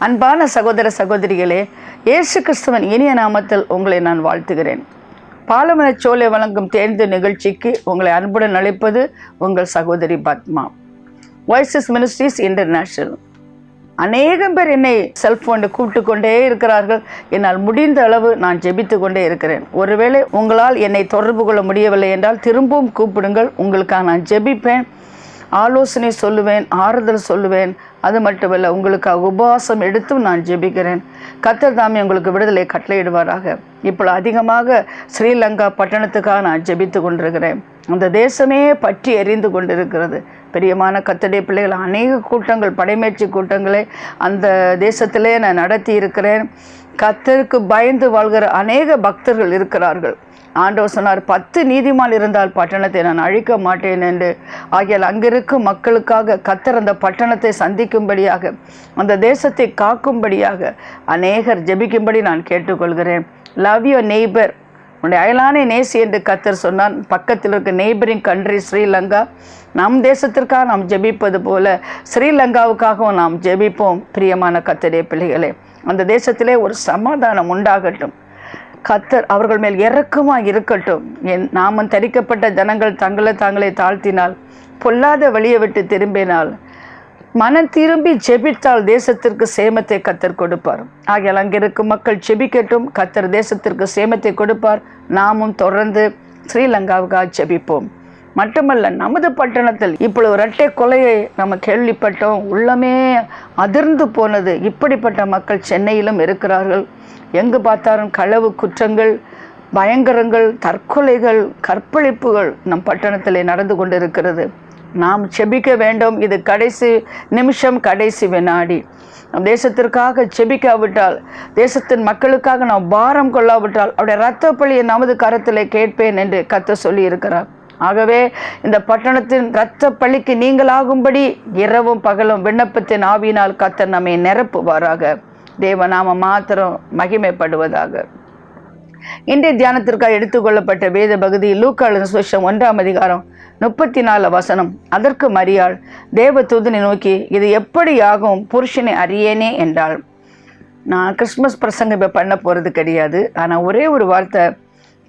அன்பான சகோதர சகோதரிகளே, இயேசு கிறிஸ்துவின் இனிய நாமத்தில் உங்களை நான் வாழ்த்துகிறேன். பாலமனச் சோலை வழங்கும் தேர்ந்த நிகழ்ச்சிக்கு உங்களை அன்புடன் அழைப்பது உங்கள் சகோதரி பத்மா. Voices ministries international. அநேகம் பேர் என்னை செல்ஃபோனில் கூப்பிட்டு கொண்டே இருக்கிறார்கள். என்னால் முடிந்த அளவு நான் ஜெபித்து கொண்டே இருக்கிறேன். ஒருவேளை உங்களால் என்னை தொடர்பு கொள்ள முடியவில்லை என்றால் திரும்பவும் கூப்பிடுங்கள். உங்களுக்காக நான் ஜெபிப்பேன், ஆலோசனை சொல்லுவேன், ஆறுதல் சொல்லுவேன். அது மட்டுமல்ல, உங்களுக்காக உபவாசம் எடுத்தும் நான் ஜெபிக்கிறேன். கர்த்தர் தாமே உங்களுக்கு விடுதலை கட்டளையிடுவாராக. இப்போ அதிகமாக ஸ்ரீலங்கா பட்டணத்துக்காக நான் ஜெபித்து கொண்டிருக்கிறேன். அந்த தேசமே பற்றி எரிந்து கொண்டிருக்கிறது. பிரியமான கர்த்தருடைய பிள்ளைகள், அநேக கூட்டங்கள், படைமேட்சி கூட்டங்களை அந்த தேசத்திலே நான் நடத்தி இருக்கிறேன். கர்த்தருக்கு பயந்து வாழ்கிற அநேக பக்தர்கள் இருக்கிறார்கள். ஆண்டவர் சொன்னார், 10 நீதிமான் இருந்தால் பட்டணத்தை நான் அழிக்க மாட்டேன் என்று. ஆகியால் அங்கிருக்கும் மக்களுக்காக கர்த்தர் அந்த பட்டணத்தை சந்திக்கும்படியாக, அந்த தேசத்தை காக்கும்படியாக அநேகர் ஜெபிக்கும்படி நான் கேட்டுக்கொள்கிறேன். லவ் யுவர் நெய்பர், உன்னுடைய அயலானை நேசி என்று கர்த்தர் சொன்னான். பக்கத்தில் இருக்க நெய்பரிங் கண்ட்ரி ஸ்ரீலங்கா. நம் தேசத்திற்காக நாம் ஜெபிப்பது போல ஸ்ரீலங்காவுக்காகவும் நாம் ஜெபிப்போம். பிரியமான கர்த்தருடைய பிள்ளைகளே, அந்த தேசத்திலே ஒரு சமாதானம் உண்டாகட்டும். கர்த்தர் அவர்கள் மேல் இரக்கமாக இருக்கட்டும். என் நாமம் தரிக்கப்பட்ட ஜனங்கள் தாங்களே தாழ்த்தினால், பொல்லாத வழியை விட்டு திரும்பினால், மனம் திரும்பி ஜெபித்தால் தேசத்திற்கு சேமத்தை கர்த்தர் கொடுப்பார். ஆகையால் அங்கிருக்கும் மக்கள் ஜெபிக்கட்டும். கர்த்தர் தேசத்திற்கு சேமத்தை கொடுப்பார். நாமும் தொடர்ந்து ஸ்ரீலங்காவுக்காக ஜெபிப்போம். மட்டுமல்ல, நமது பட்டணத்தில் இப்பொழுது இரட்டை கொலையை நம்ம கேள்விப்பட்டோம். உள்ளமே அதிர்ந்து போனது. இப்படிப்பட்ட மக்கள் சென்னையிலும் இருக்கிறார்கள். எங்கு பார்த்தாலும் களவு குற்றங்கள், பயங்கரங்கள், தற்கொலைகள், கற்பழிப்புகள் நம் பட்டணத்தில் நடந்து கொண்டிருக்கிறது. நாம் செபிக்க வேண்டும். இது கடைசி நிமிஷம், கடைசி வினாடி. நம் தேசத்திற்காக செபிக்காவிட்டால், தேசத்தின் மக்களுக்காக நாம் பாரம் கொள்ளாவிட்டால், அவருடைய இரத்த பழியை நமது கரத்திலே கேட்பேன் என்று கர்த்தர் சொல்லி இருக்கிறார். ஆகவே இந்த பட்டணத்தின் இரத்த பழிக்கு நீங்களாகும்படி இரவும் பகலும் விண்ணப்பத்தின் ஆவியினால் கர்த்தர் நம்மை நிரப்புவாராக. தேவநாம மாத்திரம் மகிமைப்படுவதாக. இன்றைய தியானத்திற்காக எடுத்துக்கொள்ளப்பட்ட வேத பகுதி லூக்கா எழுதின சுவிசேஷம் 1ஆம் அதிகாரம் 34 வசனம். அதற்கு மரியாள் தேவதூதனை நோக்கி, இது எப்படி ஆகும், புருஷனை அறியேனே என்றாள். நான் கிறிஸ்மஸ் பிரசங்கம் இப்போ பண்ண போகிறது கிடையாது. ஆனால் ஒரே ஒரு வார்த்தை,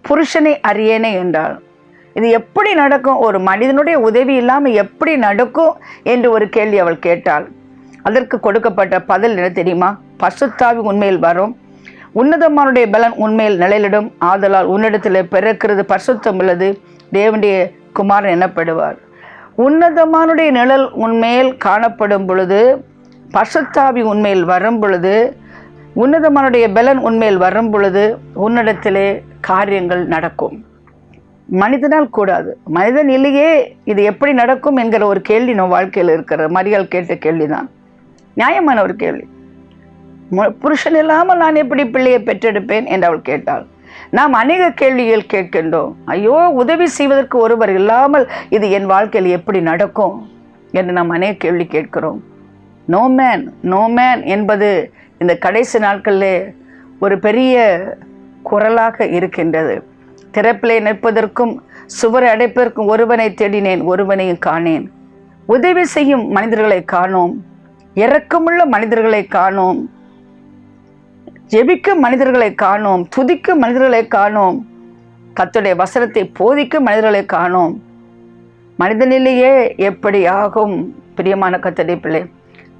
புருஷனை அறியேனே என்றாள். இது எப்படி நடக்கும், ஒரு மனிதனுடைய உதவி இல்லாமல் எப்படி நடக்கும் என்று ஒரு கேள்வி அவள் கேட்டாள். அதற்கு கொடுக்கப்பட்ட பதில் என்ன தெரியுமா? பரிசுத்தாவி உண்மையில் வரும், உன்னதமானுடைய பலன் உண்மையில் நிலையிடும், ஆதலால் உன்னிடத்தில் பிறக்கிறது பரிசுத்தம் உள்ளது, தேவனுடைய குமாரன் எனப்படுவார். உன்னதமானுடைய நிழல் உண்மையில் காணப்படும் பொழுது, பரிசுத்தாவி உண்மையில் வரும் பொழுது, உன்னதமானுடைய பலன் உண்மையில் வரும் பொழுது உன்னிடத்திலே காரியங்கள் நடக்கும். மனிதனால் கூடாது. மனிதன் இல்லையே, இது எப்படி நடக்கும் என்கிற ஒரு கேள்வி நம் வாழ்க்கையில் இருக்கிற மரியாள் கேட்ட கேள்விதான். நியாயமான ஒரு கேள்வி. புருஷன் இல்லாமல் நான் எப்படி பிள்ளையை பெற்றெடுப்பேன் என்று அவள் கேட்டாள். நாம் அநேக கேள்விகள் கேட்கின்றோம். ஐயோ, உதவி செய்வதற்கு ஒருவர் இல்லாமல் இது என் வாழ்க்கையில் எப்படி நடக்கும் என்று நாம் அநேக கேள்வி கேட்கிறோம். நோ மேன் என்பது இந்த கடைசி நாட்களிலே ஒரு பெரிய குரலாக இருக்கின்றது. திறப்பிலே நிற்பதற்கும் சுவரை அடைப்பதற்கும் ஒருவனை தேடினேன், ஒருவனையும் காணேன். உதவி செய்யும் மனிதர்களை காணோம், இரக்கமுள்ள மனிதர்களை காணோம், ஜெபிக்கும் மனிதர்களை காணோம், துதிக்கும் மனிதர்களை காணோம், கர்த்தருடைய வசனத்தை போதிக்கும் மனிதர்களை காணோம். மனிதனிலேயே எப்படி ஆகும்? பிரியமான கர்த்தருடைய பிள்ளை,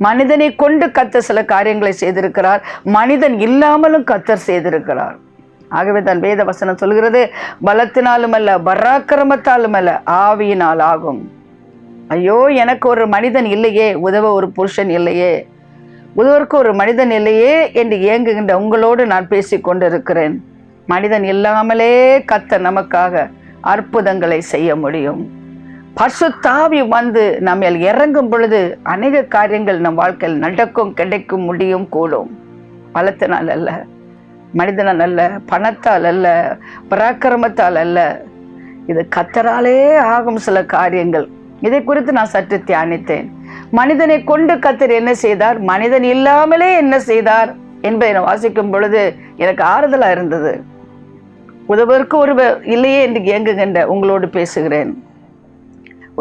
மனிதனை கொண்டு கர்த்தர் சில காரியங்களை செய்திருக்கிறார். மனிதன் இல்லாமலும் கர்த்தர் செய்திருக்கிறார். ஆகவே தான் வேத வசனம் சொல்கிறது, பலத்தினாலும் அல்ல, பராக்கிரமத்தாலும் அல்ல, ஆவியினால் ஆகும். ஐயோ, எனக்கு ஒரு மனிதன் இல்லையே, உதவ ஒரு புருஷன் இல்லையே, உதவருக்கு ஒரு மனிதன் இல்லையே என்று ஏங்குகின்ற உங்களோடு நான் பேசி கொண்டிருக்கிறேன். மனிதன் இல்லாமலே கர்த்தர் நமக்காக அற்புதங்களை செய்ய முடியும். பரிசுத்தாவி வந்து நம்ம இறங்கும் பொழுது அநேக காரியங்கள் நம் வாழ்க்கையில் நடக்கும், கிடைக்கும், முடியும், கூடும். பலத்தினால் அல்ல, மனிதனால் அல்ல, பணத்தால் அல்ல, பராக்கிரமத்தால் அல்ல, இது கர்த்தராலே ஆகும் சில காரியங்கள். இதை குறித்து நான் சற்று தியானித்தேன். மனிதனை கொண்டு கர்த்தர் என்ன செய்தார், மனிதன் இல்லாமலே என்ன செய்தார் என்பதை நான் வாசிக்கும் பொழுது எனக்கு ஆறுதலாக இருந்தது. உதவதற்கு ஒருவர் இல்லையே என்று ஏங்குகின்ற உங்களோடு பேசுகிறேன்.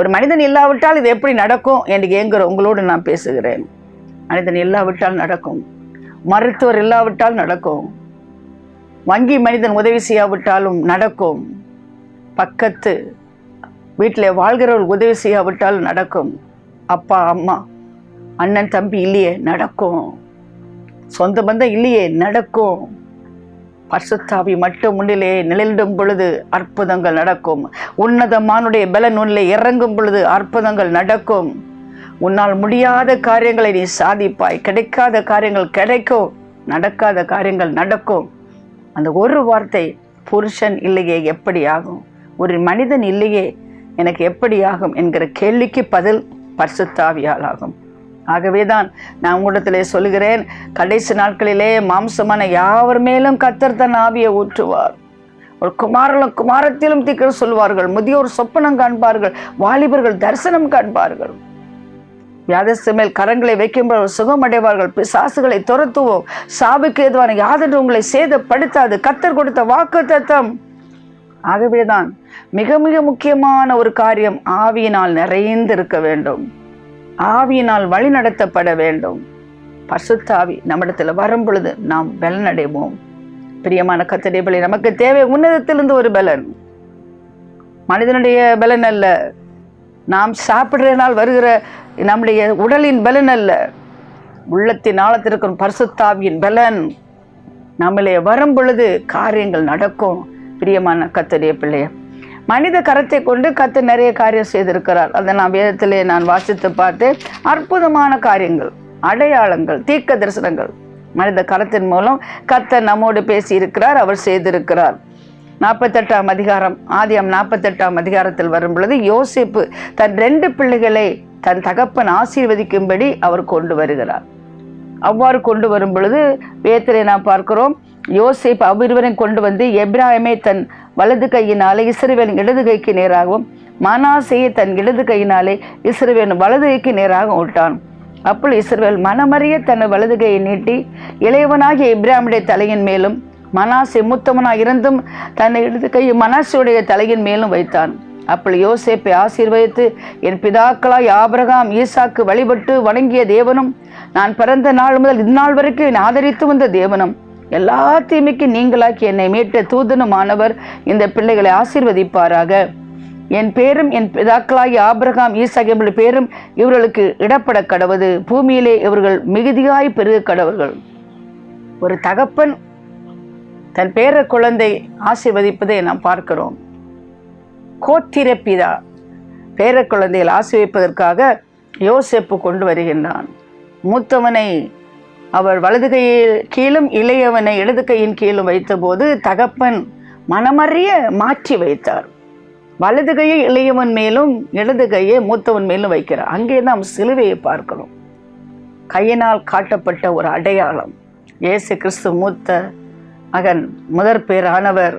ஒரு மனிதன் இல்லாவிட்டால் இது எப்படி நடக்கும் என்று ஏங்குகிற உங்களோடு நான் பேசுகிறேன். மனிதன் இல்லாவிட்டால் நடக்கும். மருத்துவர் இல்லாவிட்டால் நடக்கும், வங்கி மனிதன் உதவி செய்யாவிட்டாலும் நடக்கும், பக்கத்து வீட்டில் வாழ்கிறவர் உதவி செய்யாவிட்டால் நடக்கும், அப்பா அம்மா அண்ணன் தம்பி இல்லையே நடக்கும், சொந்த பந்தம் இல்லையே நடக்கும். பரிசுத்தாவி மட்டும் முன்னிலே நிழலிடும் பொழுது அற்புதங்கள் நடக்கும். உன்னதமானுடைய பலன் உன்னிலே இறங்கும் பொழுது அற்புதங்கள் நடக்கும். உன்னால் முடியாத காரியங்களை நீ சாதிப்பாய். கிடைக்காத காரியங்கள் கிடைக்கும், நடக்காத காரியங்கள் நடக்கும். அந்த ஒரு வார்த்தை, புருஷன் இல்லையே எப்படி ஆகும், ஒரு மனிதன் இல்லையே எனக்கு எப்படி ஆகும் என்கிற கேள்விக்கு பதில் பரிசுத்தாவியால் ஆகும். ஆகவேதான் நான் உங்களிடத்திலே சொல்கிறேன், கடைசி நாட்களிலே மாம்சமான யாவர் மேலும் கர்த்தர் தன் ஆவியை ஊற்றுவார். ஒரு குமாரத்திலும் தீர்க்க சொல்வார்கள், முதியோர் சொப்பனம் காண்பார்கள், வாலிபர்கள் தரிசனம் காண்பார்கள். வியாதிஸ்தர் மேல் கரங்களை வைக்கும்போது சுகமடைவார்கள். பிசாசுகளை துரத்துவோம். சாவுக்கு ஏதுவான யாதொன்று உங்களை சேதப்படுத்தாது. கர்த்தர் கொடுத்த வாக்குத்தத்தம். ஆகவேதான் மிக மிக முக்கியமான ஒரு காரியம், ஆவியினால் நிறைந்து இருக்க வேண்டும், ஆவியினால் வழி நடத்தப்பட வேண்டும். பரிசுத்த ஆவி நம்மிடத்தில் வரும் பொழுது நாம் பலன் அடைவோம். பிரியமான கர்த்தருடைய பிள்ளை, நமக்கு தேவை உன்னதத்திலிருந்து ஒரு பலன், மனிதனுடைய பலன் அல்ல, நாம் சாப்பிடுறதுனால் வருகிற நம்முடைய உடலின் பலன் அல்ல, உள்ளத்தின் ஆழத்திற்கும் பரிசுத்தாவியின் பலன் நம்மளே வரும் பொழுது காரியங்கள் நடக்கும். பிரியமான கர்த்தருடைய பிள்ளைய, மனித கரத்தை கொண்டு கர்த்தர் நிறைய காரியம் செய்திருக்கிறார். அதை நான் வேதத்திலே நான் வாசித்து பார்த்து, அற்புதமான காரியங்கள், அடையாளங்கள், தீர்க்க தரிசனங்கள் மனித கரத்தின் மூலம் கர்த்தர் நம்மோடு பேசி இருக்கிறார், அவர் செய்திருக்கிறார். 48ஆம் அதிகாரம், ஆதியாம் 48ஆம் அதிகாரத்தில் வரும் பொழுது யோசேப்பு தன் 2 பிள்ளைகளை தன் தகப்பன் ஆசீர்வதிக்கும்படி அவர் கொண்டு வருகிறார். அவ்வாறு கொண்டு வரும் பொழுது வேதத்திலே நாம் பார்க்கிறோம், யோசேப்பு அவ்விருவரையும் கொண்டு வந்து எப்ராஹிமை தன் வலது கையினாலே இஸ்ரவேலின் இடது கைக்கு நேராகவும், மனாசேயை தன் இடது கையினாலே இஸ்ரவேலின் வலது கைக்கு நேராகவும் விட்டான். அப்பொழுது இஸ்ரவேல் மனமறிய தன் வலது கையை நீட்டி இளையவனாகிய எப்ராஹிமுடைய தலையின் மேலும், மனாசே மூத்தவனாக இருந்தும் தன் இடது கையை மனாசேயுடைய தலையின் மேலும் வைத்தான். அப்பொழுது யோசேப்பை ஆசீர்வதித்து, என் பிதாக்களாய் ஆபிரகாம் ஈசாக்கு வழிபட்டு வணங்கிய தேவனும், நான் பிறந்த நாள் முதல் இந்நாள் வரைக்கும் என்னை ஆதரித்து வந்த தேவனும், எல்லா தீமைக்கு நீங்களாக்கி என்னை மீட்ட தூதனுமானவர் இந்த பிள்ளைகளை ஆசீர்வதிப்பாராக. என் பேரும் என் பிதாக்களாகி ஆபிரகாம் ஈசாக்கு என்பது பேரும் இவர்களுக்கு இடப்பட கடவது. பூமியிலே இவர்கள் மிகுதியாய் பெருக கடவர்கள். ஒரு தகப்பன் தன் பேர குழந்தை ஆசீர்வதிப்பதை நாம் பார்க்கிறோம். கோத்திர பிதா பேர குழந்தைகள் ஆசீர்வதிப்பதற்காக யோசேப்பு கொண்டு வருகின்றான். மூத்தவனை அவர் வலது கையில் கீழும் இளையவனை இடது கையின் கீழும் வைத்தபோது தகப்பன் மனமறிய மாற்றி வைத்தார். வலது கையை இளையவன் மேலும் இடது கையை மூத்தவன் மேலும் வைக்கிறார். அங்கே நாம் சிலுவையை பார்க்கிறோம். கையினால் காட்டப்பட்ட ஒரு அடையாளம். இயேசு கிறிஸ்து மூத்த மகன், முதற் பேரானவர்.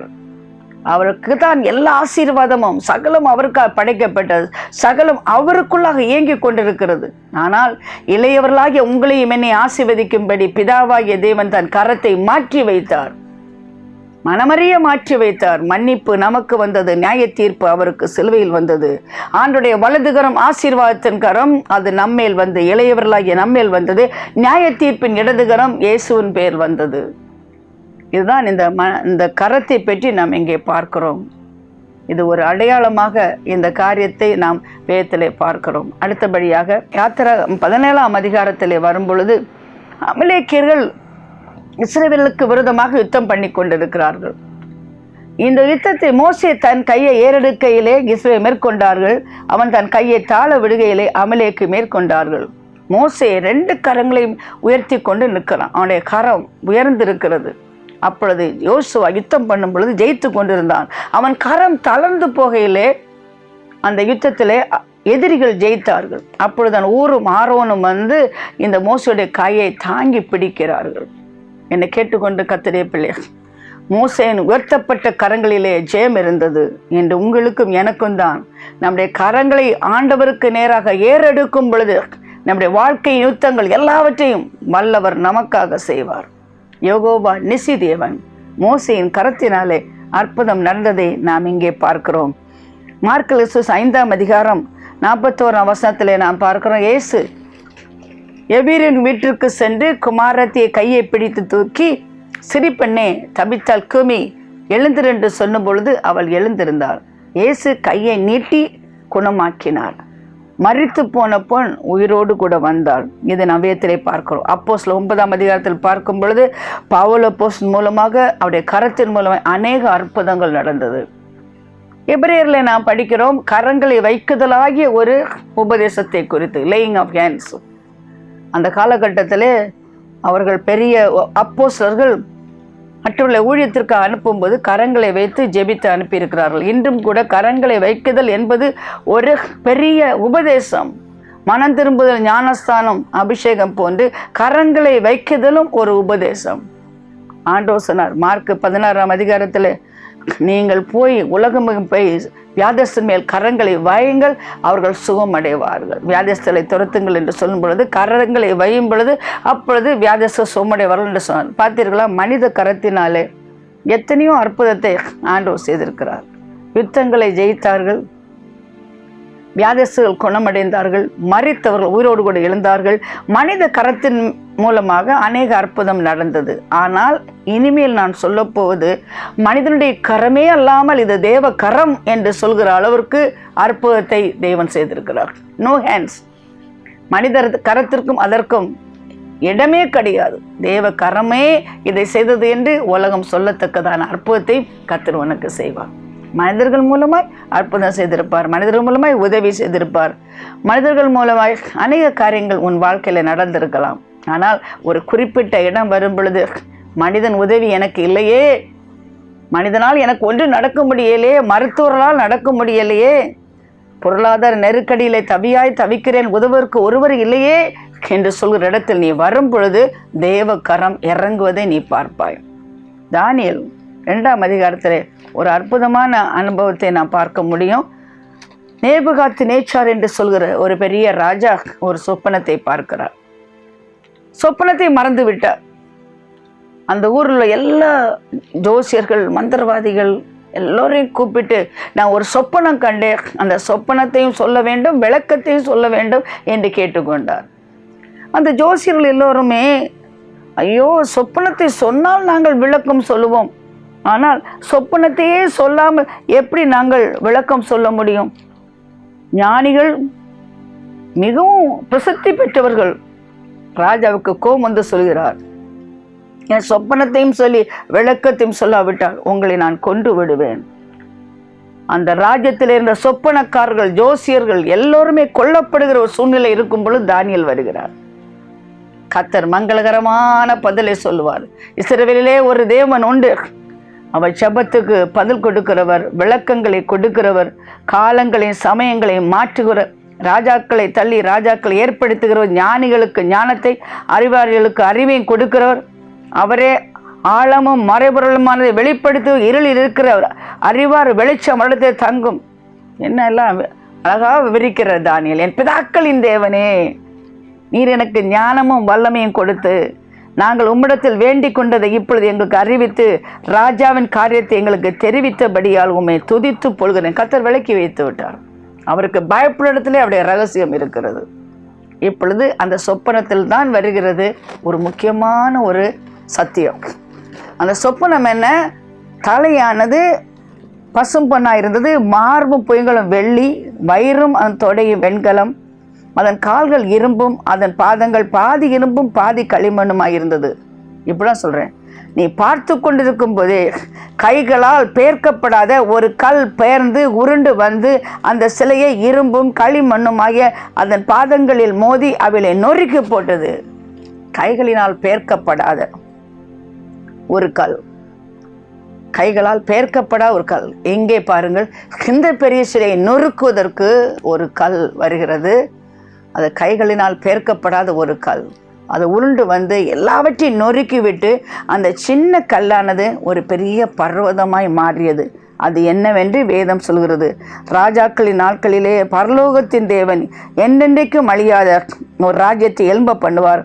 அவருக்கு தான் எல்லா ஆசீர்வாதமும், சகலம் அவருக்காக படைக்கப்பட்டது, சகலம் அவருக்குள்ளாக இயங்கிக் கொண்டிருக்கிறது. ஆனால் இளையவர்களாகிய உங்களையும் என்னை ஆசீர்வதிக்கும்படி பிதாவாகிய தேவன் தன் கரத்தை மாற்றி வைத்தார், மனமறிய மாற்றி வைத்தார். மன்னிப்பு நமக்கு வந்தது, நியாய தீர்ப்பு அவருக்கு சிலுவையில் வந்தது. ஆண்டுடைய வலதுகரம் ஆசீர்வாதத்தின் கரம், அது நம்மேல் வந்து இளையவர்களாகிய நம்மேல் வந்தது. நியாய தீர்ப்பின் இடதுகரம் இயேசுவின் பேர் வந்தது. இதுதான் இந்த கரத்தை பற்றி நாம் இங்கே பார்க்கிறோம். இது ஒரு அடையாளமாக இந்த காரியத்தை நாம் வேதத்திலே பார்க்கிறோம். அடுத்தபடியாக யாத்திரா 17ஆம் அதிகாரத்திலே வரும் பொழுது அமலேக்கியர்கள் இஸ்ரவேலுக்கு விரோதமாக யுத்தம் பண்ணி கொண்டிருக்கிறார்கள். இந்த யுத்தத்தை மோசே தன் கையை ஏறெடுக்கையிலே இஸ்ரவேல் மேற்கொண்டார்கள். அவன் தன் கையை தாழ விடுகையிலே அமலேக்கு மேற்கொண்டார்கள். மோசே 2 கரங்களையும் உயர்த்தி கொண்டு நிற்கிறான். அவனுடைய கரம் உயர்ந்திருக்கிறது. அப்பொழுது யோசுவா யுத்தம் பண்ணும் பொழுது ஜெயித்து கொண்டிருந்தான். அவன் கரம் தளர்ந்து போகையிலே அந்த யுத்தத்திலே எதிரிகள் ஜெயித்தார்கள். அப்பொழுது ஊரும் ஆரோனும் வந்து இந்த மோசையுடைய கையை தாங்கி பிடிக்கிறார்கள். என்னை கேட்டுக்கொண்டு கர்த்தருடைய பிள்ளைகள், மோசேயின் உயர்த்தப்பட்ட கரங்களிலே ஜெயம் இருந்தது. என்று உங்களுக்கும் எனக்கும் தான் நம்முடைய கரங்களை ஆண்டவருக்கு நேராக ஏறெடுக்கும் பொழுது நம்முடைய வாழ்க்கை யுத்தங்கள் எல்லாவற்றையும் வல்லவர் நமக்காக செய்வார். யோகோவா நிசி தேவன் மோசேயின் கரத்தினாலே அற்புதம் நடந்ததை நாம் இங்கே பார்க்கிறோம். மார்க்கு 5ஆம் அதிகாரம் 41ஆம் வசனத்திலே நாம் பார்க்கிறோம். இயேசு எபிரின் வீட்டிற்கு சென்று குமாரத்தியை கையை பிடித்து தூக்கி, சிரிப்பெண்ணே தபித்தால் குமி, எழுந்திரு என்று சொன்ன பொழுது அவள் எழுந்திருந்தாள். இயேசு கையை நீட்டி குணமாக்கினார். மரித்து போன பொன் உயிரோடு கூட வந்தாள். இதை நவேத்திலே பார்க்கிறோம். அப்போஸ்தலர் 9ஆம் அதிகாரத்தில் பார்க்கும் பொழுது பவுல் அப்போஸ்தலன் மூலமாக அவருடைய கரத்தின் மூலமாக அநேக அற்புதங்கள் நடந்தது. எபிரேயரில் நாம் படிக்கிறோம் கரங்களை வைக்குதலாகிய ஒரு உபதேசத்தை குறித்து, லேயிங் ஆஃப் ஹேண்ட்ஸ். அந்த காலகட்டத்தில் அவர்கள் பெரிய அப்போஸ்தலர்கள் மற்றவர்களை ஊழியத்திற்கு அனுப்பும்போது கரங்களை வைத்து ஜெபித்து அனுப்பியிருக்கிறார்கள். இன்றும் கூட கரங்களை வைக்குதல் என்பது ஒரு பெரிய உபதேசம். மனம் திரும்புதல், ஞானஸ்தானம், அபிஷேகம் போன்று கரங்களை வைக்குதலும் ஒரு உபதேசம். ஆண்டவர் சொன்னார் மார்க் 16ஆம் அதிகாரத்தில், நீங்கள் போய் உலகமெங்கும் போய் வியாதிஸ்தர் மேல் கரங்களை வையுங்கள், அவர்கள் சுகம் அடைவார்கள். வியாதிஸ்தரை துரத்துங்கள் என்று சொல்லும் பொழுது கரங்களை வையும் பொழுது அப்பொழுது வியாதிஸ்தர் சுகமடைவார்கள் என்று சொன்னார். பார்த்தீர்களா, மனித கரத்தினாலே எத்தனையோ அற்புதத்தை ஆண்டவர் செய்திருக்கிறார். யுத்தங்களை ஜெயித்தார்கள், வியாதிஸ்தர்கள் குணமடைந்தார்கள், மரித்தவர்கள் உயிரோடு கூட எழுந்தார்கள். மனித கரத்தின் மூலமாக அநேக அற்புதம் நடந்தது. ஆனால் இனிமேல் நான் சொல்ல போவது மனிதனுடைய கரமே அல்லாமல் இது தேவ கரம் என்று சொல்கிற அளவிற்கு அற்புதத்தை தேவன் செய்திருக்கிறார். No hands. மனிதர் கரத்திற்கும் அதற்கும் இடமே கிடையாது. தேவ கரமே இதை செய்தது என்று உலகம் சொல்லத்தக்கதான அற்புதத்தை கர்த்தர் உனக்கு செய்வார். மனிதர்கள் மூலமாய் அற்புதம் செய்திருப்பார், மனிதர்கள் மூலமாய் உதவி செய்திருப்பார், மனிதர்கள் மூலமாய் அநேக காரியங்கள் உன் வாழ்க்கையில் நடந்திருக்கலாம். ஆனால் ஒரு குறிப்பிட்ட இடம் வரும் பொழுது மனிதன் உதவி எனக்கு இல்லையே, மனிதனால் எனக்கு ஒன்று நடக்க முடியலையே, மருத்துவர்களால் நடக்க முடியலையே, பொருளாதார நெருக்கடியிலே தவிக்கிறேன், உதவுவதற்கு ஒருவர் இல்லையே என்று சொல்கிற இடத்தில் நீ வரும் பொழுது தேவ கரம் இறங்குவதை நீ பார்ப்பாய். தானியேல் 2ஆம் அதிகாரத்தில் ஒரு அற்புதமான அனுபவத்தை நாம் பார்க்க முடியும். நேபுகாத்நேச்சார் என்று சொல்கிற ஒரு பெரிய ராஜா ஒரு சொப்பனத்தை பார்க்கிறார். சொப்பனத்தை மறந்து விட்டார். அந்த ஊரில் எல்லா ஜோசியர்கள், மந்திரவாதிகள் எல்லோரையும் கூப்பிட்டு, நான் ஒரு சொப்பனம் கண்டேன், அந்த சொப்பனத்தையும் சொல்ல வேண்டும், விளக்கத்தையும் சொல்ல வேண்டும் என்று கேட்டுக்கொண்டார். அந்த ஜோசியர்கள் எல்லோருமே, ஐயோ, சொப்பனத்தை சொன்னால் நாங்கள் விளக்கம் சொல்லுவோம், ஆனால் சொப்பனத்தையே சொல்லாமல் எப்படி நாங்கள் விளக்கம் சொல்ல முடியும்? ஞானிகள், மிகவும் பிரசித்தி பெற்றவர்கள். ராஜாவுக்கு கோபம் வந்து சொல்கிறார், என் சொப்பனத்தையும் சொல்லி விளக்கத்தையும் சொல்லாவிட்டால் உங்களை நான் கொன்று விடுவேன். அந்த ராஜ்யத்தில் இருந்த சொப்பனக்காரர்கள், ஜோசியர்கள் எல்லோருமே கொல்லப்படுகிற ஒரு சூழ்நிலை இருக்கும் பொழுது தானியேல் வருகிறார். கர்த்தர் மங்களகரமான பதிலை சொல்லுவார். இஸ்ரவேலிலே ஒரு தேவன் உண்டு, அவர் ஜெபத்துக்கு பதில் கொடுக்கிறவர், விளக்கங்களை கொடுக்கிறவர், காலங்களையும் சமயங்களையும் மாற்றுகிறவர், ராஜாக்களை தள்ளி ராஜாக்களை ஏற்படுத்துகிறவர், ஞானிகளுக்கு ஞானத்தை, அறிவாளிகளுக்கு அறிவையும் கொடுக்கிறவர், அவரே ஆழமும் மறைபொருளுமானதை வெளிப்படுத்தி இருளில் இருக்கிறவர், அறிவார் வெளிச்சம் இடத்தை தங்கும். என்ன எல்லாம் அழகாக விவரிக்கிறார் தானியேல். என் பிதாக்களின் தேவனே, நீர் எனக்கு ஞானமும் வல்லமையும் கொடுத்து நாங்கள் உம்மிடத்தில் வேண்டிக் கொண்டதை இப்பொழுது எங்களுக்கு அறிவித்து ராஜாவின் காரியத்தை எங்களுக்கு தெரிவித்தபடியால் உம்மை துதித்து பொழுகிறேன். கர்த்தர் விளக்கி வைத்து விட்டார். அவருக்கு பயப்படத்திலே அவருடைய ரகசியம் இருக்கிறது. இப்பொழுது அந்த சொப்பனத்தில் தான் வருகிறது ஒரு முக்கியமான ஒரு சத்தியம். அந்த சொப்பனம் என்ன? தலையானது பசும்பொன்னாக இருந்தது, மார்பும் புயங்களும் வெள்ளி, வயிறும் அதன் தொடையும் வெண்கலம், அதன் கால்கள் இரும்பும், அதன் பாதங்கள் பாதி இரும்பும் பாதி களிமண்ணுமாய் இருந்தது. இப்படிதான் சொல்கிறேன். நீ பார்த்து கொண்டிருக்கும் போதே கைகளால் பெயர்க்கப்படாத ஒரு கல் பெயர்ந்து உருண்டு வந்து அந்த சிலையை இரும்பும் களிமண்ணுமாகிய அதன் பாதங்களில் மோதி அவளை நொறுக்கி போட்டது. கைகளினால் பெயர்க்கப்படாத ஒரு கல், கைகளால் பெயர்க்கப்படாத ஒரு கல். எங்கே பாருங்கள், இந்த பெரிய சிலையை நொறுக்குவதற்கு ஒரு கல் வருகிறது. அது கைகளினால் பெயர்க்கப்படாத ஒரு கல். அது உருண்டு வந்து எல்லாவற்றையும் நொறுக்கி விட்டு அந்த சின்ன கல்லானது ஒரு பெரிய பர்வதமாய் மாறியது. அது என்னவென்று வேதம் சொல்கிறது. ராஜாக்களின் நாட்களிலே பரலோகத்தின் தேவன் என்றென்றைக்கும் அழியாத ஒரு ராஜ்யத்தை எழும்ப பண்ணுவார்.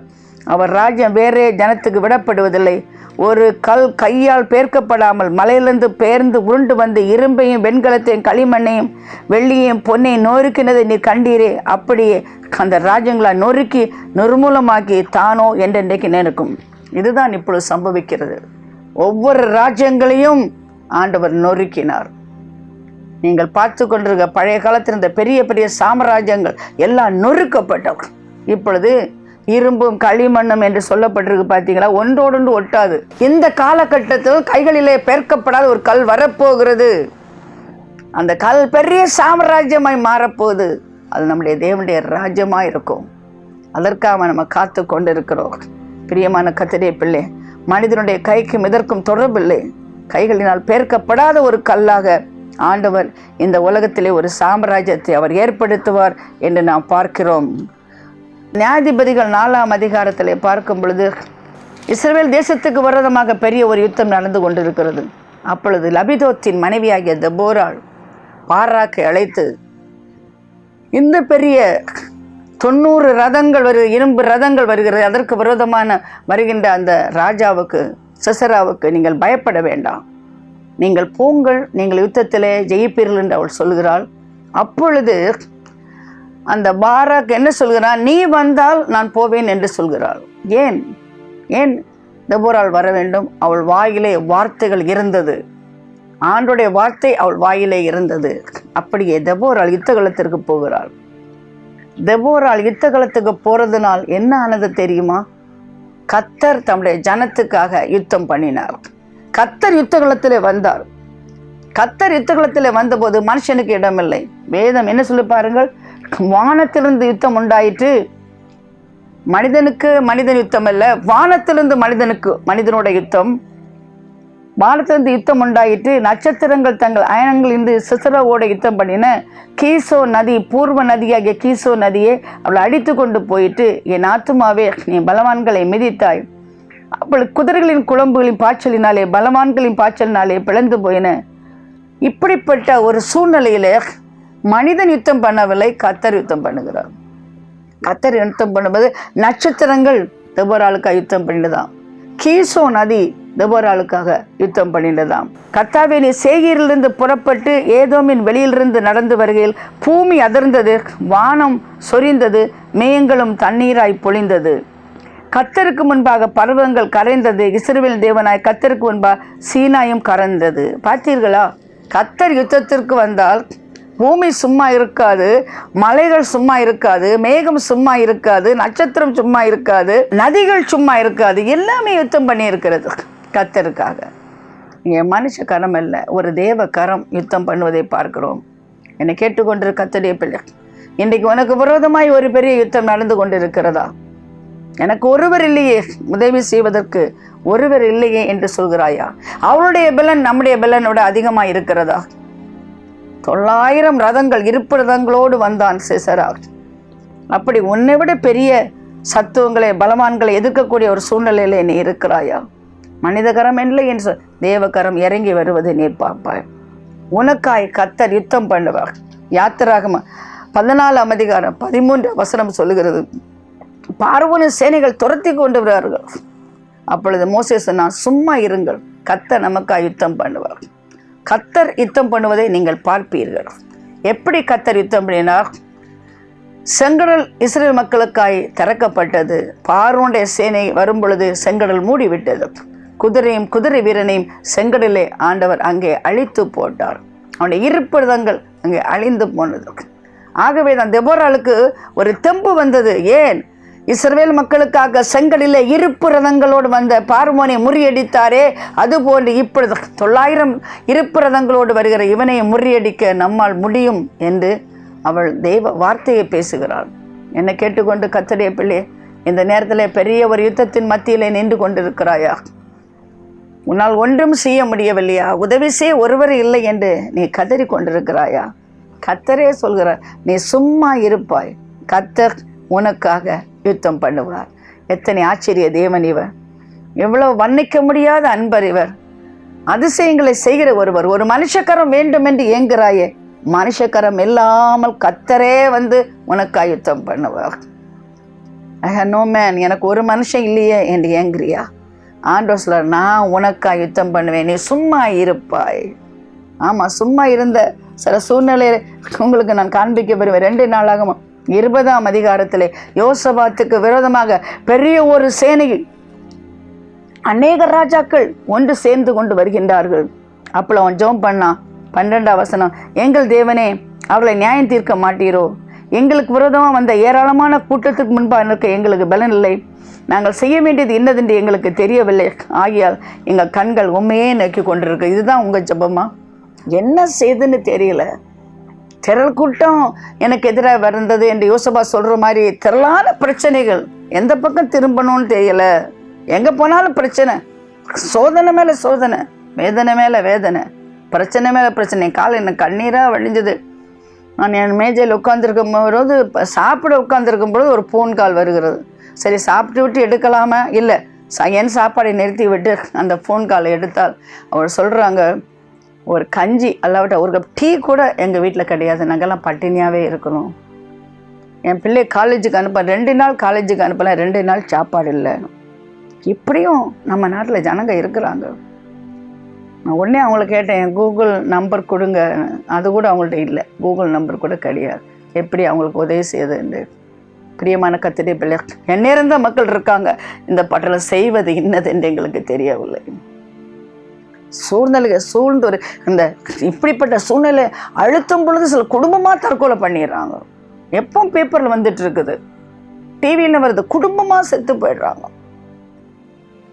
அவர் ராஜ்யம் வேறே ஜனத்துக்கு விடப்படுவதில்லை. ஒரு கல் கையால் பேர்க்கப்படாமல் மலையிலிருந்து பெயர்ந்து உருண்டு வந்து இரும்பையும் வெண்கலத்தையும் களிமண்ணையும் வெள்ளியையும் பொன்னையும் நொறுக்கினதை நீ கண்டீரே, அப்படியே அந்த ராஜ்யங்களை நொறுக்கி நிர்மூலமாக்கி தானோ என்றென்றைக்கு நினைக்கும். இதுதான் இப்பொழுது சம்பவிக்கிறது. ஒவ்வொரு ராஜ்யங்களையும் ஆண்டவர் நொறுக்கினார். நீங்கள் பார்த்து கொண்டிருக்க பழைய காலத்தில் இந்த பெரிய பெரிய சாம்ராஜ்யங்கள் எல்லாம் நொறுக்கப்பட்டவர். இப்பொழுது இரும்பும் களிமண்ணும் என்று சொல்லப்பட்டிருக்கு. பார்த்தீங்களா, ஒன்றோடொன்று ஒட்டாது. இந்த காலகட்டத்தில் கைகளிலே பெயர்க்கப்படாத ஒரு கல் வரப்போகிறது. அந்த கல் பெரிய சாம்ராஜ்யமாய் மாறப்போகுது. அது நம்முடைய தேவனுடைய ராஜ்யமாக இருக்கும். அதற்காக நம்ம காத்து கொண்டு இருக்கிறோம். பிரியமான கர்த்தருடைய பிள்ளை, மனிதனுடைய கைக்கும் இதற்கும் தொடர்பில்லை. கைகளினால் பெயர்க்கப்படாத ஒரு கல்லாக ஆண்டவர் இந்த உலகத்திலே ஒரு சாம்ராஜ்யத்தை அவர் ஏற்படுத்துவார் என்று நாம் பார்க்கிறோம். நியாயாதிபதிகள் 4ஆம் அதிகாரத்திலே பார்க்கும் பொழுது இஸ்ரவேல் தேசத்துக்கு விரோதமாக பெரிய ஒரு யுத்தம் நடந்து கொண்டிருக்கிறது. அப்பொழுது லபிதோத்தின் மனைவியாகிய தெபோராள் பாராக்கை அழைத்து, இந்த பெரிய 90 ரதங்கள் இரும்பு ரதங்கள் வருகிறது, அதற்கு விரோதமான வருகின்ற அந்த ராஜாவுக்கு சிசராவுக்கு நீங்கள் பயப்பட வேண்டாம், நீங்கள் போங்கள், நீங்கள் யுத்தத்திலே ஜெயிப்பீர்கள் என்று அவள் சொல்கிறாள். அப்பொழுது அந்த பாராக் என்ன சொல்கிறான்? நீ வந்தால் நான் போவேன் என்று சொல்கிறாள். ஏன் ஏன் தெபோராள் வர வேண்டும்? அவள் வாயிலே வார்த்தைகள் இருந்தது. ஆண்டோடைய வார்த்தை அவள் வாயிலே இருந்தது. அப்படியே தெபோராள் யுத்தகலத்திற்கு போகிறாள். தெபோராள் யுத்தகலத்துக்கு போறதுனால் என்ன ஆனது தெரியுமா? கர்த்தர் தம்முடைய ஜனத்துக்காக யுத்தம் பண்ணினார். கர்த்தர் யுத்தகலத்திலே வந்தார். கர்த்தர் யுத்தகலத்திலே வந்தபோது மனுஷனுக்கு இடமில்லை. வேதம் என்ன சொல்லி பாருங்கள், வானத்திலிருந்து யுத்தம் உண்டாயிற்று. மனிதனுக்கு மனிதன் யுத்தம் அல்ல, வானத்திலிருந்து மனிதனோட யுத்தம். வானத்திலிருந்து யுத்தம் உண்டாயிற்று. நட்சத்திரங்கள் தங்கள் அயனங்களிலிருந்து சிசராவோட யுத்தம் பண்ணின. கீசோ நதி, பூர்வ நதியாகிய கீசோ நதியை அவளை அடித்து கொண்டு போயிட்டு, என் ஆத்துமாவே நீ பலவான்களை மிதித்தாய். அப்பொழுது குதிரைகளின் குழம்புகளின் பாய்ச்சலினாலே பலவான்களின் பாய்ச்சலினாலே பிளந்து போயின. இப்படிப்பட்ட ஒரு சூழ்நிலையில மனிதன் யுத்தம் பண்ணவில்லை, கர்த்தர் யுத்தம் பண்ணுகிறார். கர்த்தர் யுத்தம் பண்ணும்போது நட்சத்திரங்கள் தெபோராளுக்காக யுத்தம் பண்ணினதாம். கீசோ நதி தெபோராளுக்காக யுத்தம் பண்ணினதாம். கர்த்தாவே நீ சேயீரிலிருந்து புறப்பட்டு ஏதோமின் வெளியிலிருந்து நடந்து வருகையில் பூமி அதிர்ந்தது, வானம் சொரிந்தது, மேகங்களும் தண்ணீராய் பொழிந்தது. கர்த்தருக்கு முன்பாக பர்வதங்கள் கரைந்தது. இஸ்ரவேல் தேவனாய் கர்த்தருக்கு முன்பாக சீனாயும் கரைந்தது. பார்த்தீர்களா? கர்த்தர் யுத்தத்திற்கு வந்தால் பூமி சும்மா இருக்காது, மலைகள் சும்மா இருக்காது, மேகம் சும்மா இருக்காது, நட்சத்திரம் சும்மா இருக்காது, நதிகள் சும்மா இருக்காது. எல்லாமே யுத்தம் பண்ணி இருக்கிறது கர்த்தருக்காக. இங்கே மனுஷ கரம் அல்ல, ஒரு தேவ கரம் யுத்தம் பண்ணுவதை பார்க்கிறோம். என்னை கேட்டுக்கொண்டிருக்க கர்த்தருடைய பிள்ளை, இன்றைக்கு உனக்கு விரோதமாய் ஒரு பெரிய யுத்தம் நடந்து கொண்டிருக்கிறதா? எனக்கு ஒருவர் இல்லையே, உதவி செய்வதற்கு ஒருவர் இல்லையே என்று சொல்கிறாயா? அவளுடைய பலன் நம்முடைய பலனோட அதிகமாக இருக்கிறதா? 900 ரதங்கள், இருப்பு ரதங்களோடு வந்தான் சிசரா. அப்படி உன்னை விட பெரிய சத்துவங்களை பலவான்களை எதிர்க்கக்கூடிய ஒரு சூழ்நிலையில நீ இருக்கிறாயா? மனிதகரம் இல்லை என்று தேவகரம் இறங்கி வருவதை நீ பார்ப்பாய். உனக்காய் கர்த்தர் யுத்தம் பண்ணுவார். யாத்திராகம 14ஆம் அதிகாரம் 13 வசனம் சொல்லுகிறது, பார்வோனின் சேனைகள் துரத்தி கொண்டு வருவார்கள். அப்பொழுது மோசே சொன்னான், சும்மா இருங்கள், கர்த்தர் நமக்காய் யுத்தம் பண்ணுவார். கர்த்தர் யுத்தம் பண்ணுவதை நீங்கள் பார்ப்பீர்கள். எப்படி கர்த்தர் யுத்தம் பண்ணினார்? செங்கடல் இஸ்ரேல் மக்களுக்காய் திறக்கப்பட்டது. பார்வோனுடைய சேனை வரும் பொழுது செங்கடல் மூடிவிட்டது. குதிரையும் குதிரை வீரனையும் செங்கடலே ஆண்டவர் அங்கே அழித்து போட்டார். அவனுடைய இருப்பிடங்கள் அங்கே அழிந்து போனது. ஆகவே தான் தெபோராளுக்கு ஒரு தெம்பு வந்தது. ஏன்? இஸ்ரவேல் மக்களுக்காக செங்கடலிலே இருப்பு ரதங்களோடு வந்த பார்வோனை முறியடித்தாரே, அதுபோன்று இப்பொழுது 900 இருப்பு ரதங்களோடு வருகிற இவனை முறியடிக்க நம்மால் முடியும் என்று அவள் தெய்வ வார்த்தையை பேசுகிறாள். என்னை கேட்டுக்கொண்டு கர்த்தருடைய பிள்ளை, இந்த நேரத்தில் பெரிய ஒரு யுத்தத்தின் மத்தியிலே நின்று கொண்டிருக்கிறாயா? உன்னால் ஒன்றும் செய்ய முடியவில்லையா? உதவி செய்ய ஒருவர் இல்லை என்று நீ கதறி கொண்டிருக்கிறாயா? கர்த்தரே சொல்கிறார், நீ சும்மா இருப்பாய், கர்த்தர் உனக்காக யுத்தம் பண்ணுவார். எத்தனை ஆச்சரிய தேவன் இவர்! எவ்வளவு வர்ணிக்க முடியாத அன்பர் இவர்! அதிசயங்களை செய்கிற ஒருவர். ஒரு மனுஷக்கரம் வேண்டும் என்று ஏங்குகிறாயே, மனுஷக்கரம் இல்லாமல் கர்த்தரே வந்து உனக்காக யுத்தம் பண்ணுவார். ஐ ஹேவ் நோ மேன், எனக்கு ஒரு மனுஷன் இல்லையே என்று ஏங்குறியா? ஆண்டவர் சொல்றார், நான் உனக்காக யுத்தம் பண்ணுவேன், நீ சும்மா இருப்பாய். ஆமாம், சும்மா இருந்த சில சூழ்நிலையை உங்களுக்கு நான் காண்பிக்க பெறுவேன். 2 நாளாகமம் 20ஆம் அதிகாரத்திலே யோசபாத்துக்கு விரோதமாக பெரிய ஒரு சேனையில் அநேக ராஜாக்கள் ஒன்று சேர்ந்து கொண்டு வருகின்றார்கள். அப்போ அவன் ஜெபம் பண்ணான். 12ஆம் வசனம், எங்கள் தேவனே, அவர்களை நியாயம் தீர்க்க மாட்டீரோ? எங்களுக்கு விரோதமாக வந்த ஏராளமான கூட்டத்துக்கு முன்பாக நிற்க எங்களுக்கு பலன் இல்லை. நாங்கள் செய்ய வேண்டியது என்னதென்று எங்களுக்கு தெரியவில்லை. ஆகியால் எங்கள் கண்கள் உண்மையே நோக்கி கொண்டிருக்கு. இதுதான் உங்கள் ஜெபமா? என்ன செய்துன்னு தெரியல. திரள் கூட்டம் எனக்கு எதிராக வந்தது என்று யோசபா சொல்கிற மாதிரி திரளான பிரச்சனைகள். எந்த பக்கம் திரும்பணும்னு தெரியல. எங்கே போனாலும் பிரச்சனை, சோதனை மேலே சோதனை, வேதனை மேலே வேதனை, பிரச்சனை மேலே பிரச்சனை. காலை எனக்கு கண்ணீராக வழிஞ்சது. நான் என் மேஜையில் உட்காந்துருக்கும் போது, சாப்பிட உட்காந்துருக்கும் பொழுது ஒரு ஃபோன் கால் வருகிறது. சரி, சாப்பிட்டு விட்டு எடுக்கலாமா? இல்லை, என் சாப்பாடை நிறுத்தி விட்டு அந்த ஃபோன் காலை எடுத்தால் அவர் சொல்கிறாங்க, ஒரு கஞ்சி அல்லாவிட்ட ஒரு கப் டீ கூட எங்கள் வீட்டில் கிடையாது, நாங்கள்லாம் பட்டினியாகவே இருக்கிறோம். என் பிள்ளை காலேஜுக்கு அனுப்ப 2 நாள் காலேஜுக்கு அனுப்பலாம், 2 நாள் சாப்பாடு இல்லை. இப்படியும் நம்ம நாட்டில் ஜனங்க இருக்கிறாங்க. நான் உடனே அவங்கள கேட்டேன், என் கூகுள் நம்பர் கொடுங்க. அது கூட அவங்கள்ட்ட இல்லை, கூகுள் நம்பர் கூட கிடையாது. எப்படி அவங்களுக்கு உதவி செய்யுதுன்னு. பிரியமான கர்த்தருடைய பிள்ளை, எந்நேரம் தான் மக்கள் இருக்காங்க. இந்த பட்டணம் செய்வது இன்னது என்று எங்களுக்கு தெரியவில்லை. சூழ்நிலை சூழ்ந்து ஒரு இந்த இப்படிப்பட்ட சூழ்நிலை அழுத்தும் பொழுது சில குடும்பமாக தற்கொலை பண்ணிடுறாங்க. எப்போ பேப்பரில் வந்துட்டு இருக்குது, டிவியில் வருது, குடும்பமாக செத்து போயிடுறாங்க.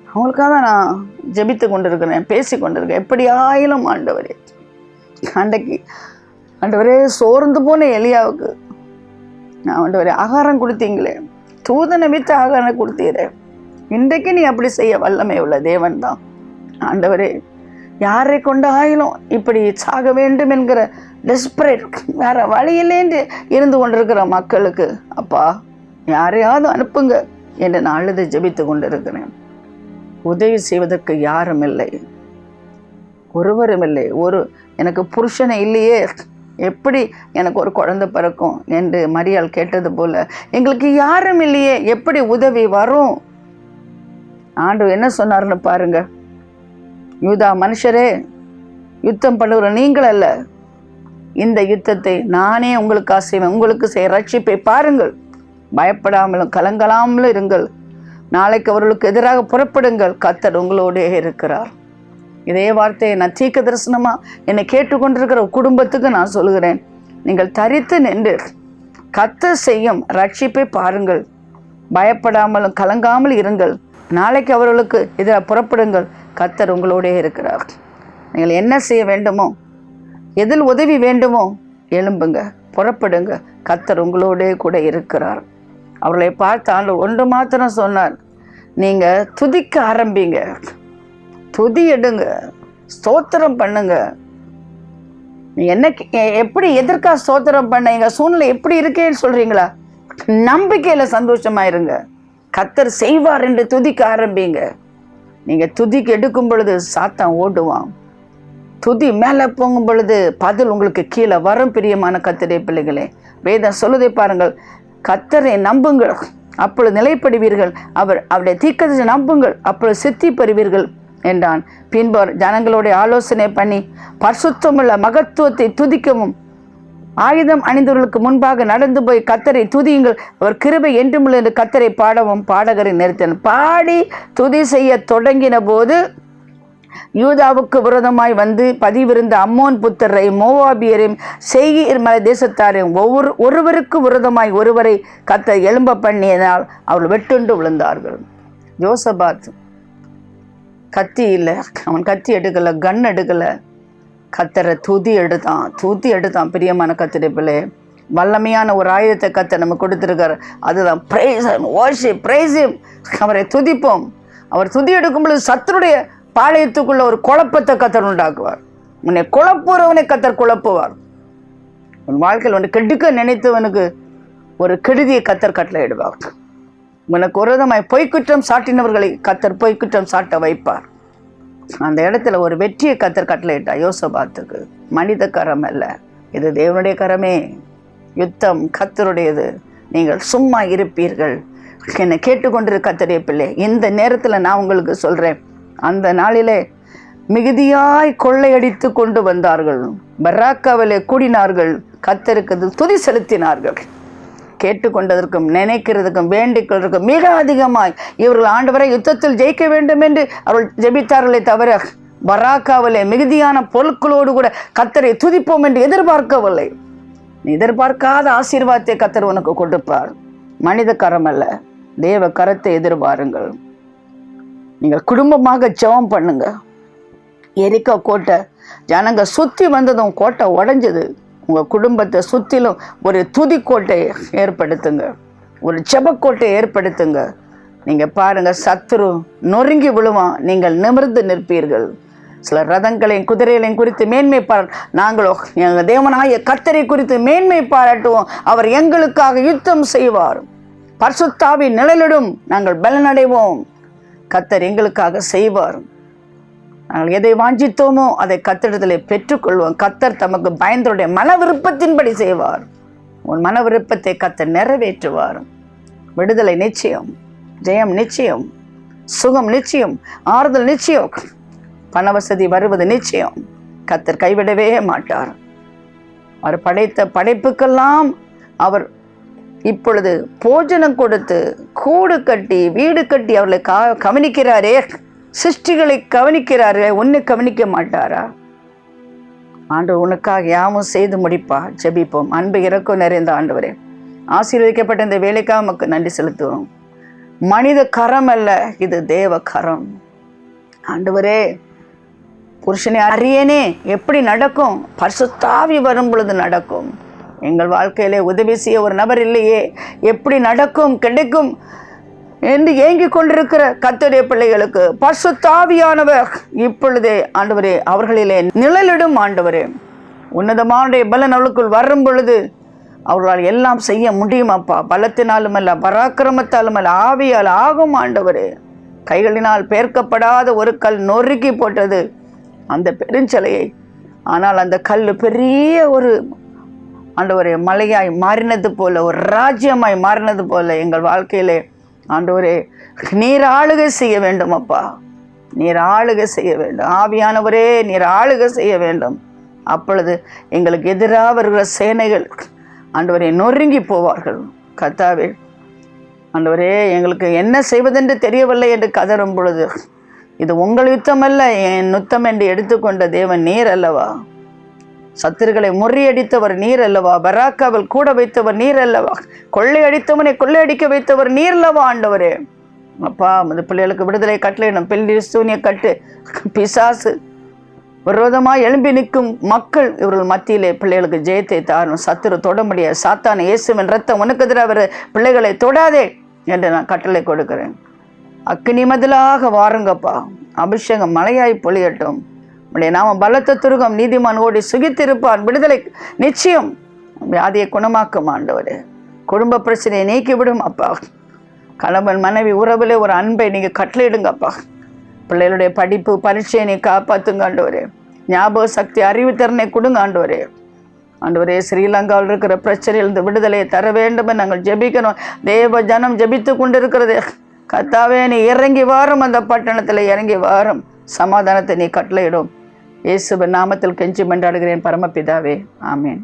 அவங்களுக்காக தான் நான் ஜெபித்து கொண்டிருக்கிறேன், பேசி கொண்டிருக்கேன். எப்படி ஆயிலும் ஆண்டவரே, அன்றைக்கு ஆண்டவரே சோர்ந்து போன எலியாவுக்கு நான் ஆண்டவரே ஆகாரம் கொடுத்தீங்களே, தூதனை வித்து ஆகாரம் கொடுத்தீரே, இன்றைக்கு நீ அப்படி செய்ய வல்லமை உள்ள தேவன் தான். ஆண்டவரே, யாரை கொண்டு ஆயிலும் இப்படி சாக வேண்டும் என்கிற டெஸ்பரேட், வேற வழியிலேந்து இருந்து கொண்டிருக்கிற மக்களுக்கு அப்பா யாரையாவது அனுப்புங்க என்று நான் அழுது ஜெபித்து கொண்டிருக்கிறேன். உதவி செய்வதற்கு யாரும் இல்லை, ஒருவரும் இல்லை. எனக்கு புருஷனை இல்லையே, எப்படி எனக்கு ஒரு குழந்தை பிறக்கும் என்று மரியாள் கேட்டது போல எங்களுக்கு யாரும் இல்லையே, எப்படி உதவி வரும்? ஆண்டவர் என்ன சொன்னார்னு பாருங்க. யூதா மனுஷரே, யுத்தம் பண்ணுகிற நீங்கள் அல்ல, இந்த யுத்தத்தை நானே உங்களுக்கு செய்வேன், உங்களுக்கு செய்ய ரட்சிப்பை பாருங்கள், பயப்படாமலும் கலங்கலாமலும் இருங்கள், நாளைக்கு அவர்களுக்கு எதிராக புறப்படுங்கள், கர்த்தர் உங்களோடே இருக்கிறார். இதே வார்த்தையை நான் தீர்க்க தரிசனமா என்னை கேட்டுக்கொண்டிருக்கிற குடும்பத்துக்கு நான் சொல்கிறேன். நீங்கள் தரித்து நின்று கர்த்தர் செய்யும் ரட்சிப்பை பாருங்கள், பயப்படாமலும் கலங்காமல் இருங்கள், நாளைக்கு அவர்களுக்கு எதிராக புறப்படுங்கள், கர்த்தர் உங்களோடே இருக்கிறார். நீங்கள் என்ன செய்ய வேண்டுமோ, எதில் உதவி வேண்டுமோ எழும்புங்க, புறப்படுங்க, கர்த்தர் உங்களோடே கூட இருக்கிறார். அவர்களை பார்த்தால் ஒன்று மாத்திரம் சொன்னார், நீங்கள் துதிக்க ஆரம்பிங்க, துதி எடுங்க, ஸ்தோத்திரம் பண்ணுங்க. நீ என்ன எப்படி எதற்காக ஸ்தோத்திரம் பண்ண? எங்கள் சூழ்நிலை எப்படி இருக்கேன்னு சொல்கிறீங்களா? நம்பிக்கையில் சந்தோஷமாக இருங்க, கர்த்தர் செய்வார் என்று துதிக்க ஆரம்பிங்க. நீங்கள் துதிக்கு எடுக்கும் பொழுது சாத்தான் ஓடுவான், துதி மேலே போகும் பொழுது பதில் உங்களுக்கு கீழே வரும். பிரியமான கர்த்தருடைய பிள்ளைகளே, வேதம் சொல்லுதை பாருங்கள், கர்த்தரை நம்புங்கள் அப்பொழுது நிலைப்படுவீர்கள், அவருடைய தீர்க்கதரிசனத்தை நம்புங்கள் அப்பொழுது சித்தி பெறுவீர்கள் என்றான். பின்பு ஜனங்களோட ஆலோசனை பண்ணி பரிசுத்தமுள்ள மகத்துவத்தை துதிக்கவும் ஆயுதம் அணிந்தவர்களுக்கு முன்பாக நடந்து போய் கர்த்தரை துதியுங்கள், அவர் கிருபை என்றுமுள்ள என்று கர்த்தரை பாடவும் பாடகரை நிறுத்தினார். பாடி துதி செய்ய தொடங்கின போது யூதாவுக்கு விரோதமாய் வந்து பதிவிருந்த அம்மோன் புத்திரரை, மோவாபியரையும், சேயீர் மலை தேசத்தாரையும் ஒருவருக்கு விரோதமாய் ஒருவரை கர்த்தர் எழும்ப பண்ணியதால் அவர்கள் வெட்டுண்டு விழுந்தார்கள். யோசபாத் கத்தி இல்லை, அவன் கத்தி எடுக்கலை, கன் எடுக்கலை, கர்த்தரை துதி எடுத்தான். பிரியமான கர்த்தருடைய பிள்ளை, வல்லமையான ஒரு ஆயுதத்தை கர்த்தர் நம்ம கொடுத்துருக்காரு. அதுதான் praise and worship. Praise him, அவரை துதிப்போம். அவர் துதி எடுக்கும் பொழுது சத்துருடைய பாளையத்துக்குள்ள ஒரு குழப்பத்தை கர்த்தர் உண்டாக்குவார். உன்னை குழப்புறவனை கர்த்தர் குழப்புவார். உன் வாழ்க்கையில் ஒன்று கெடுக்க நினைத்தவனுக்கு ஒரு கெடுதியை கர்த்தர் கட்டளையிடுவார். உனக்கு ஒரு விதமாய் பொய்க்குற்றம் சாட்டினவர்களை கர்த்தர் பொய்க்குற்றம் சாட்ட வைப்பார். அந்த இடத்துல ஒரு வெற்றியை கர்த்தர் கட்டளையிட்டா யோசபாத்துக்கு. மனித கரம் அல்ல, இது தேவனுடைய கரமே. யுத்தம் கர்த்தருடையது, நீங்கள் சும்மா இருப்பீர்கள். என்னை கேட்டுக்கொண்டிருக்க கர்த்தருடைய பிள்ளை, இந்த நேரத்தில் நான் உங்களுக்கு சொல்கிறேன், அந்த நாளிலே மிகுதியாய் கொள்ளையடித்து கொண்டு வந்தார்கள். பராக்காவிலே கூடினார்கள், கர்த்தருக்கு துதி செலுத்தினார்கள். கேட்டுக்கொண்டதற்கும் நினைக்கிறதுக்கும் வேண்டிக்கொள்வதற்கும் மிக அதிகமாய் இவர்கள் ஆண்டவரை யுத்தத்தில் ஜெயிக்க வேண்டும் என்று அவர்கள் ஜெபித்தார்களே தவிர, பராக்காவிலே மிகுதியான பொருட்களோடு கூட கர்த்தரை துதிப்போம் என்று எதிர்பார்க்கவில்லை. நீ எதிர்பார்க்காத ஆசீர்வாதத்தை கர்த்தர் உனக்கு கொடுப்பார். மனித கரம் அல்ல, தேவ கரத்தை எதிர்பாருங்கள். நீங்கள் குடும்பமாக ஜெபம் பண்ணுங்க. எரிக்கோ கோட்டை ஜனங்க சுற்றி வந்ததும் கோட்டை உடைஞ்சது. உங்கள் குடும்பத்தை சுற்றிலும் ஒரு துதி கோட்டையை ஏற்படுத்துங்க, ஒரு ஜெபக்கோட்டை ஏற்படுத்துங்க. நீங்கள் பாருங்கள், சத்துரு நொறுங்கி விழுவான், நீங்கள் நிமிர்ந்து நிற்பீர்கள். சில ரதங்களையும் குதிரைகளையும் குறித்து மேன்மை நாங்களோ எங்கள் தேவனாய கர்த்தரை குறித்து மேன்மை பாராட்டுவோம். அவர் எங்களுக்காக யுத்தம் செய்வார். பரிசுத்த ஆவி நிழலிடும், நாங்கள் பலனடைவோம். கர்த்தர் எங்களுக்காக செய்வார். நாங்கள் எதை வாஞ்சித்தோமோ அதை கர்த்தரிடத்தில் பெற்றுக்கொள்வோம். கர்த்தர் தமக்கு பயந்தருடைய மன விருப்பத்தின்படி செய்வார். உன் மன விருப்பத்தை கர்த்தர் நிறைவேற்றுவார். விடுதலை நிச்சயம், ஜெயம் நிச்சயம், சுகம் நிச்சயம், ஆறுதல் நிச்சயம், பணவசதி வருவது நிச்சயம். கர்த்தர் கைவிடவே மாட்டார். அவர் படைத்த படைப்புக்கெல்லாம் அவர் இப்பொழுது போஜனம் கொடுத்து கூடு கட்டி வீடு கட்டி அவர்களை கவனிக்கிறாரே, சிருஷ்டிகளை கவனிக்கிறாரே, உன்னை கவனிக்க மாட்டாரா? ஆண்டவர் உனக்காக யாவும் செய்து முடிப்பா. ஜெபிப்போம். அன்பு இறக்கம் நிறைந்த ஆண்டவரே, ஆசீர்வதிக்கப்பட்ட இந்த வேலைக்காக நமக்கு நன்றி செலுத்துவோம். மனித கரம் அல்ல, இது தேவ கரம். ஆண்டவரே, புருஷனை அறியேனே எப்படி நடக்கும்? பரிசுத்த ஆவி வரும் பொழுது நடக்கும். எங்கள் வாழ்க்கையிலே உதவி செய்ய ஒரு நபர் இல்லையே, எப்படி நடக்கும் கிடைக்கும் என்று ஏங்கிக் கொண்டிருக்கிற கர்த்தருடைய பிள்ளைகளுக்கு பரிசுத்த ஆவியானவர் இப்பொழுதே ஆண்டவரே அவர்களிலே நிழலிடும். ஆண்டவரே, உன்னதமான பலன் அவளுக்குள் வரும் பொழுது அவர்களால் எல்லாம் செய்ய முடியும் அப்பா. பலத்தினாலும் அல்ல, பராக்கிரமத்தாலும் அல்ல, ஆவியால் ஆகும். ஆண்டவரே, கைகளினால் பெயர்க்கப்படாத ஒரு கல் நொறுக்கி போட்டது அந்த பெருஞ்சலையை. ஆனால் அந்த கல் பெரிய ஒரு ஆண்டவரே மலையாய் மாறினது போல, ஒரு ராஜ்யமாய் மாறினது போல எங்கள் வாழ்க்கையிலே ஆண்டவரே நீர் ஆளுகை செய்ய வேண்டும் அப்பா. நீர் ஆளுகை செய்ய வேண்டும். ஆவியானவரே, நீர் ஆளுகை செய்ய வேண்டும். அப்பொழுது எங்களுக்கு எதிராக வருகிற சேனைகள் ஆண்டவரே நொறுங்கி போவார்கள். கர்த்தாவே, ஆண்டவரே, எங்களுக்கு என்ன செய்வதென்று தெரியவில்லை என்று கதறும் பொழுது, இது உங்கள் யுத்தம் அல்ல, என் யுத்தம் என்று எடுத்துக்கொண்ட தேவன் நீர் அல்லவா? சத்துருக்களை முறியடித்தவர் நீர் அல்லவா? பராக்காவில் கூட வைத்தவர் நீர் அல்லவா? கொள்ளையடித்தவனை கொள்ளையடிக்க வைத்தவர் நீர் அல்லவா? ஆண்டவரே அப்பா, அந்த பிள்ளைகளுக்கு விடுதலை கட்டளையிடும். பில்லி சூனிய கட்டு பிசாசு விரோதமாக எழும்பி நிற்கும் மக்கள் இவர்கள் மத்தியிலே பிள்ளைகளுக்கு ஜெயத்தை தாரும். சத்துரு தொட முடியாது. சாத்தான இயேசுவின் ரத்தம் உனக்கு எதிராக பிள்ளைகளை தொடாதே என்று நான் கட்டளை கொடுக்கிறேன். அக்கினி மதிலாக வாருங்கப்பா. அபிஷேகம் மலையாய் பொழியட்டும். உடைய நாம பலத்த துருகம், நீதிமான் ஓடி சுகித்திருப்பான். விடுதலை நிச்சயம். வியாதியை குணமாக்கும் ஆண்டவரே. குடும்ப பிரச்சனையை நீக்கிவிடும் அப்பா. கணவன் மனைவி உறவுல ஒரு அன்பை நீங்க கட்டளையிடுங்கப்பா. பிள்ளைகளுடைய படிப்பு பரீட்சையை நீ காப்பாத்துங்க ஆண்டவரே. ஞாபக சக்தி, அறிவு திறனை கொடுங்க ஆண்டவரே. ஆண்டவரே, ஸ்ரீலங்காவில் இருக்கிற பிரச்சனையிலிருந்து விடுதலையை தர வேண்டும் என்று நாங்கள் ஜெபிக்கணும். தேவ ஜனம் ஜெபித்து கொண்டிருக்கிறது. கர்த்தாவே, நீ இறங்கி வாரும், அந்த பட்டணத்தில் இறங்கி வாரும். சமாதானத்தை நீ கட்டளையிடும். இயேசுவின் நாமத்தில் கெஞ்சி மன்றாடுகிறேன் பரமபிதாவே, ஆமேன்.